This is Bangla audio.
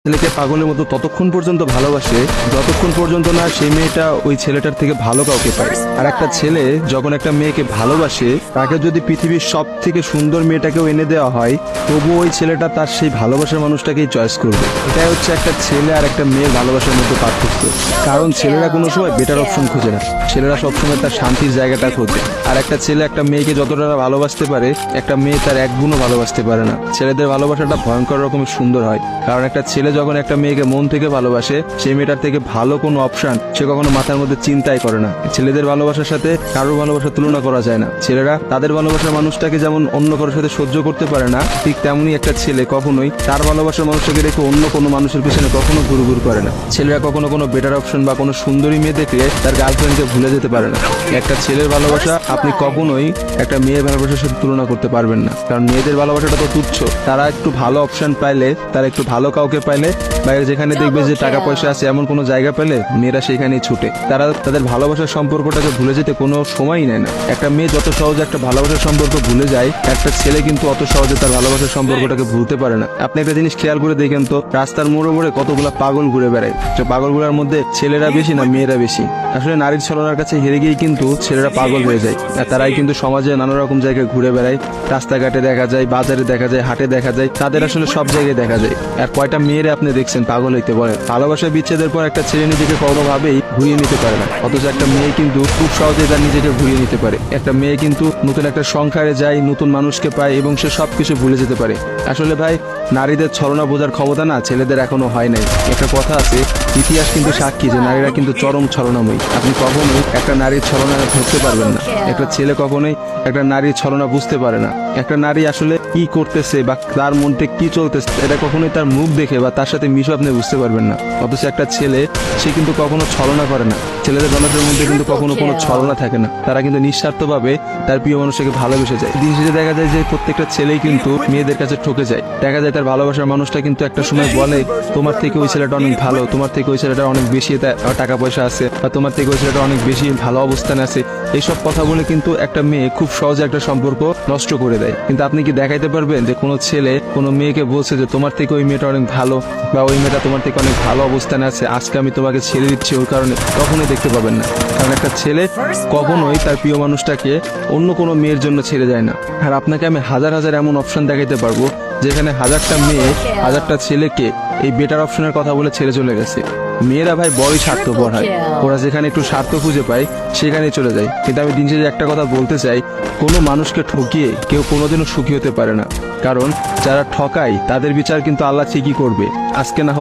ছেলেকে পাগলের মতো ততক্ষণ পর্যন্ত ভালোবাসে যতক্ষণ পর্যন্ত না সেই মেয়েটা ওই ছেলেটার থেকে ভালো কাউকে পায়। আর একটা ছেলে যখন একটা মেয়েকে ভালোবাসে, তাকে যদি পৃথিবীর সব থেকে সুন্দর মেয়েটাকেও এনে দেওয়া হয়, তবু ওই ছেলেটা তার সেই ভালোবাসার মানুষটাকেই চয়েস করবে। এটাই হচ্ছে একটা ছেলে আর একটা মেয়ের ভালোবাসার মধ্যে পার্থক্য। কারণ ছেলেরা কোনো সময় বেটার অপশন খোঁজে না, ছেলেরা সবসময় তার শান্তির জায়গাটা খোঁজে। আর একটা ছেলে একটা মেয়েকে যতটা ভালোবাসতে পারে, একটা মেয়ে তার এক গুণও ভালোবাসতে পারে না। ছেলেদের ভালোবাসাটা ভয়ঙ্কর রকমের সুন্দর হয়, কারণ একটা ছেলে যখন একটা মেয়েকে মন থেকে ভালোবাসে, সেই মেয়েটার থেকে ভালো কোনো অপশন সে কখনো মাথার মধ্যে চিন্তাই করে না। ছেলেদের ভালোবাসার সাথে কারোর ভালোবাসার তুলনা করা যায় না। ছেলেরা তাদের ভালোবাসার মানুষটাকে যেমন অন্য কারোর সাথে সহ্য করতে পারে না, ঠিক তেমনই একটা ছেলে কখনোই তার ভালোবাসার মানুষটাকে রেখে অন্য কোনো মানুষের পিছনে কখনো ঘুরঘুর করে না। ছেলেরা কখনো কোনো বেটার অপশন বা কোনো সুন্দরী মেয়ে দেখলে তার গার্লফ্রেন্ডকে ভুলে যেতে পারে না। একটা ছেলের ভালোবাসা আপনি কখনোই একটা মেয়ের ভালোবাসার সাথে তুলনা করতে পারবেন না, কারণ মেয়েদের ভালোবাসাটা তো তুচ্ছ। তারা একটু ভালো অপশন পাইলে, তারা একটু ভালো কাউকে পাইলে, বাইরে যেখানে দেখবে যে টাকা পয়সা আছে এমন কোনো জায়গা পেলে মেয়েরা সেখানেই ছুটে। তারা তাদের ভালোবাসার সম্পর্কটাকে ভুলে যেতে কোনো সময়ই নেয় না। একটা মেয়ে যত সহজে একটা ভালোবাসার সম্পর্ক ভুলে যায়, একটা ছেলে কিন্তু অত সহজে তার ভালোবাসার সম্পর্কটাকে ভুলতে পারে না। আপনি একটা জিনিস খেয়াল করে দেখেন তো, রাস্তার মোড়ে মোড়ে কতগুলা পাগল ঘুরে বেড়ায়। যে পাগলগুলোর মধ্যে ছেলেরা বেশি না মেয়েরা বেশি? আসলে নারীর ছলনার কাছে হেরে গিয়ে কিন্তু ছেলেরা পাগল হয়ে যায়। আর তারাই কিন্তু সমাজে নানা রকম জায়গায় ঘুরে বেড়ায়। রাস্তাঘাটে দেখা যায়, বাজারে দেখা যায়, হাটে দেখা যায়, তাদের আসলে সব জায়গায় দেখা যায়। আর কয়টা মেয়েরা আপনি দেখছেন পাগল হইতে পারে? ভালোবাসা বিচ্ছেদের পর একটা ছেলে নিজেকে কোনোভাবেই ঘুরিয়ে নিতে পারে না, অথচ একটা মেয়ে কিন্তু খুব সহজে তার নিজেকে ঘুরিয়ে নিতে পারে। একটা মেয়ে কিন্তু নতুন একটা সংসারে যায়, নতুন মানুষকে পায় এবং সে সবকিছু ভুলে যেতে পারে। আসলে ভাই, নারীদের ছলনা বোঝার ক্ষমতা না ছেলেদের এখনো হয় নাই। একটা কথা আছে, ইতিহাস কিন্তু সাক্ষী যে নারীরা কিন্তু চরম ছলনাময়ী। আপনি কখনোই একটা নারীর ছলনা ধরতে পারবেন না। একটা ছেলে কখনোই একটা নারীর ছলনা বুঝতে পারে না। একটা নারী আসলে কি করতেছে বা তার মধ্যে কি চলতেছে, এটা কখনোই তার মুখ দেখে বা তার সাথে মিশে আপনি বুঝতে পারবেন না। অথচ একটা ছেলে, সে কিন্তু কখনো ছলনা করে না। ছেলেদের মানুষের মধ্যে কিন্তু কখনো কোনো ছলনা থাকে না। তারা কিন্তু নিঃস্বার্থভাবে তার প্রিয় মানুষকে ভালোবেসে যায়। দিন শেষে দেখা যায় যে প্রত্যেকটা ছেলেই কিন্তু মেয়েদের কাছে ঠকে যায়। দেখা যায় তার ভালোবাসার মানুষটা কিন্তু একটা সময় বলে, তোমার থেকে ওই ছেলেটা অনেক ভালো, তোমার থেকে ওই ছেলেটা অনেক বেশি টাকা পয়সা আছে, বা তোমার থেকে ওই ছেলেটা অনেক বেশি ভালো অবস্থানে আছে। এইসব কথা বলে কিন্তু একটা মেয়ে খুব সহজে একটা সম্পর্ক নষ্ট করে দেয়। কিন্তু আপনি কি দেখাইতে পারবেন যে কোনো ছেলে কোনো মেয়েকে বলছে যে তোমার থেকে ওই মেয়েটা অনেক ভালো, বা ওই মেয়েটা তোমার থেকে অনেক ভালো অবস্থানে আছে, আজকে আমি তোমাকে ছেড়ে দিচ্ছি ওর কারণে? কখনোই দেখতে পাবেন না। কারণ একটা ছেলে কখনোই তার প্রিয় মানুষটাকে অন্য কোনো মেয়ের জন্য ছেড়ে যায় না। আর আপনাকে আমি হাজার হাজার এমন অপশন দেখাইতে পারবো যেখানে হাজারটা মেয়ে হাজারটা ছেলেকে এই বেটার অপশনের কথা বলে ছেড়ে চলে গেছে। মেয়েরা ভাই বড়ই স্বার্থপর হয়, ওরা যেখানে একটু স্বার্থ খুঁজে পায় সেখানেই চলে যায়। কিন্তু আমি দিন শেষে একটা কথা বলতে চাই, কোনো মানুষকে ঠকিয়ে কেউ কোনোদিনও সুখী হতে পারে না। কারণ যারা ঠকায় তাদের বিচার কিন্তু আল্লাহ ঠিকই করবে, আজকে না